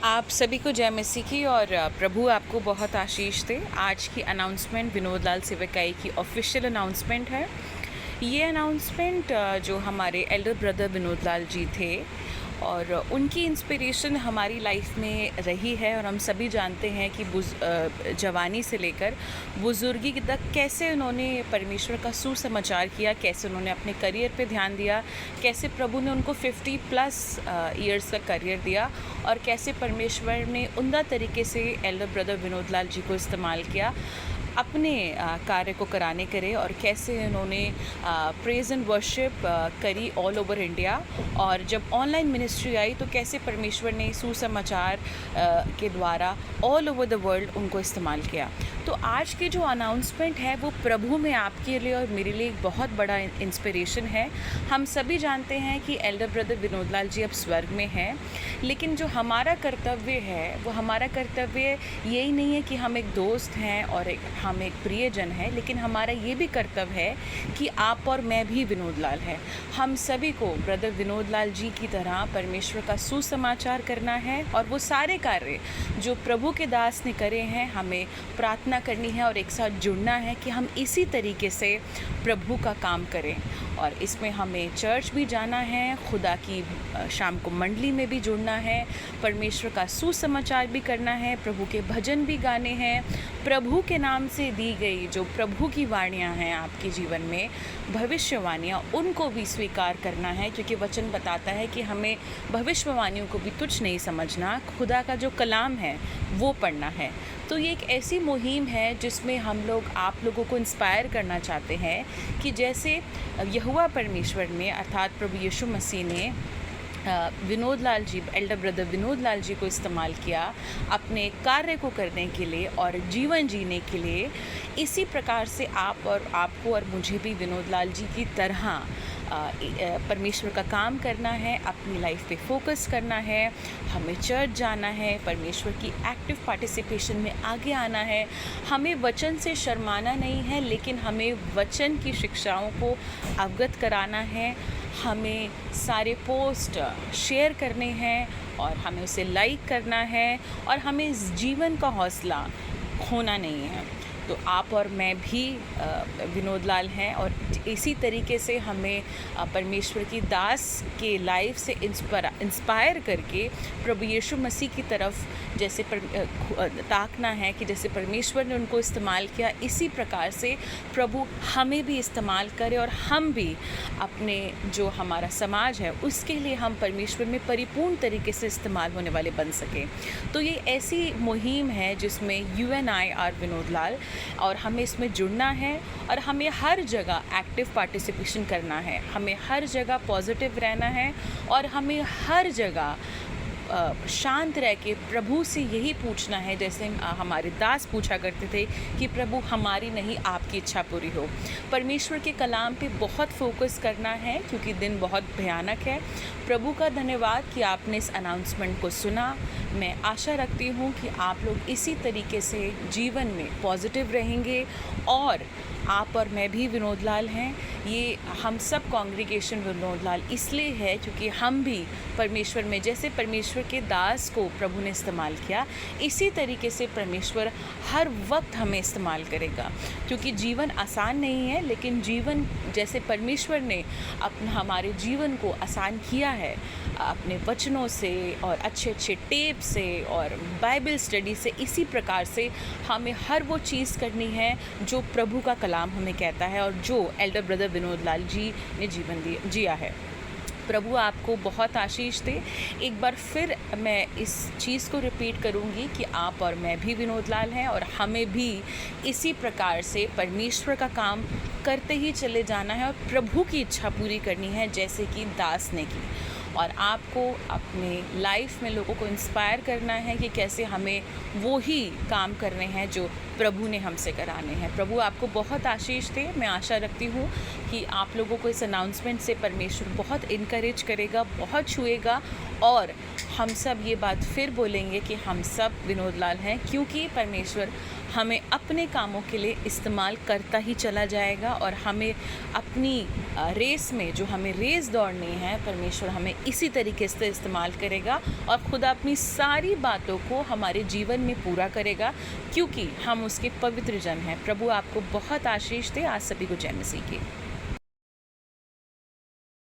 आप सभी को जय मसीह की और प्रभु आपको बहुत आशीष दे। आज की अनाउंसमेंट विनोद लाल सेवकाई की ऑफिशियल अनाउंसमेंट है। ये अनाउंसमेंट जो हमारे एल्डर ब्रदर विनोद लाल जी थे और उनकी इंस्पिरेशन हमारी लाइफ में रही है। और हम सभी जानते हैं कि जवानी से लेकर बुजुर्गी तक कैसे उन्होंने परमेश्वर का सुसमाचार किया, कैसे उन्होंने अपने करियर पे ध्यान दिया, कैसे प्रभु ने उनको 50+ ईयर्स का करियर दिया और कैसे परमेश्वर ने उम्दा तरीके से एल्डर ब्रदर विनोद लाल जी को इस्तेमाल किया अपने कार्य को कराने करे, और कैसे उन्होंने प्रेज एंड वर्शिप करी ऑल ओवर इंडिया। और जब ऑनलाइन मिनिस्ट्री आई तो कैसे परमेश्वर ने सुसमाचार के द्वारा ऑल ओवर द वर्ल्ड उनको इस्तेमाल किया। तो आज की जो अनाउंसमेंट है वो प्रभु में आपके लिए और मेरे लिए एक बहुत बड़ा इंस्पिरेशन है। हम सभी जानते हैं कि एल्डर ब्रदर विनोद लाल जी अब स्वर्ग में हैं, लेकिन जो हमारा कर्तव्य है वो हमारा कर्तव्य यही नहीं है कि हम एक दोस्त हैं और हम एक प्रियजन है, लेकिन हमारा ये भी कर्तव्य है कि आप और मैं भी विनोद लाल है। हम सभी को ब्रदर विनोद लाल जी की तरह परमेश्वर का सुसमाचार करना है और वो सारे कार्य जो प्रभु के दास ने करे हैं हमें प्रार्थना करनी है और एक साथ जुड़ना है कि हम इसी तरीके से प्रभु का काम करें। और इसमें हमें चर्च भी जाना है, खुदा की शाम को मंडली में भी जुड़ना है, परमेश्वर का सुसमाचार भी करना है, प्रभु के भजन भी गाने हैं, प्रभु के नाम से दी गई जो प्रभु की वाणियाँ हैं आपके जीवन में, भविष्यवाणियाँ, उनको भी स्वीकार करना है, क्योंकि वचन बताता है कि हमें भविष्यवाणियों को भी तुच्छ नहीं समझना, खुदा का जो कलाम है वो पढ़ना है। तो ये एक ऐसी मुहिम है जिसमें हम लोग आप लोगों को इंस्पायर करना चाहते हैं कि जैसे यहोवा परमेश्वर ने अर्थात प्रभु यीशु मसीह ने विनोद लाल जी, एल्डर ब्रदर विनोद लाल जी को इस्तेमाल किया अपने कार्य को करने के लिए और जीवन जीने के लिए, इसी प्रकार से आपको और मुझे भी विनोद लाल जी की तरह परमेश्वर का काम करना है, अपनी लाइफ पे फोकस करना है, हमें चर्च जाना है, परमेश्वर की एक्टिव पार्टिसिपेशन में आगे आना है। हमें वचन से शर्माना नहीं है, लेकिन हमें वचन की शिक्षाओं को अवगत कराना है, हमें सारे पोस्ट शेयर करने हैं और हमें उसे लाइक करना है और हमें इस जीवन का हौसला खोना नहीं है। तो आप और मैं भी विनोद लाल हैं और इसी तरीके से हमें परमेश्वर की दास के लाइफ से इंस्पायर करके प्रभु यीशु मसीह की तरफ जैसे ताकना है कि जैसे परमेश्वर ने उनको इस्तेमाल किया, इसी प्रकार से प्रभु हमें भी इस्तेमाल करे और हम भी अपने जो हमारा समाज है उसके लिए हम परमेश्वर में परिपूर्ण तरीके से इस्तेमाल होने वाले बन सकें। तो ये ऐसी मुहिम है जिसमें UNI विनोद लाल, और हमें इसमें जुड़ना है और हमें हर जगह एक्टिव पार्टिसिपेशन करना है, हमें हर जगह पॉजिटिव रहना है और हमें हर जगह शांत रह के प्रभु से यही पूछना है, जैसे हमारे दास पूछा करते थे कि प्रभु हमारी नहीं आपकी इच्छा पूरी हो। परमेश्वर के कलाम पे बहुत फोकस करना है क्योंकि दिन बहुत भयानक है। प्रभु का धन्यवाद कि आपने इस अनाउंसमेंट को सुना। मैं आशा रखती हूँ कि आप लोग इसी तरीके से जीवन में पॉजिटिव रहेंगे। और आप और मैं भी विनोद लाल हैं, ये हम सब कांग्रीगेशन विनोद लाल इसलिए है क्योंकि हम भी परमेश्वर में, जैसे परमेश्वर के दास को प्रभु ने इस्तेमाल किया, इसी तरीके से परमेश्वर हर वक्त हमें इस्तेमाल करेगा। क्योंकि जीवन आसान नहीं है, लेकिन जीवन जैसे परमेश्वर ने हमारे जीवन को आसान किया है अपने वचनों से और अच्छे अच्छे टेप से और बाइबल स्टडी से, इसी प्रकार से हमें हर वो चीज़ करनी है जो प्रभु का कलाम हमें कहता है और जो एल्डर ब्रदर विनोद लाल जी ने जीवन जिया है। प्रभु आपको बहुत आशीष दे। एक बार फिर मैं इस चीज़ को रिपीट करूँगी कि आप और मैं भी विनोद लाल हैं और हमें भी इसी प्रकार से परमेश्वर का काम करते ही चले जाना है और प्रभु की इच्छा पूरी करनी है जैसे कि दास ने की। और आपको अपने लाइफ में लोगों को इंस्पायर करना है कि कैसे हमें वो ही काम करने हैं जो प्रभु ने हमसे कराने हैं। प्रभु आपको बहुत आशीष दे। मैं आशा रखती हूँ कि आप लोगों को इस अनाउंसमेंट से परमेश्वर बहुत इनकरेज करेगा, बहुत छुएगा और हम सब ये बात फिर बोलेंगे कि हम सब विनोद लाल हैं, क्योंकि परमेश्वर हमें अपने कामों के लिए इस्तेमाल करता ही चला जाएगा और हमें अपनी रेस में जो हमें रेस दौड़नी है, परमेश्वर हमें इसी तरीके से इस्तेमाल करेगा और खुदा अपनी सारी बातों को हमारे जीवन में पूरा करेगा, क्योंकि हम उसके पवित्र जन हैं। प्रभु आपको बहुत आशीष दे। आज सभी को जय मसीह की।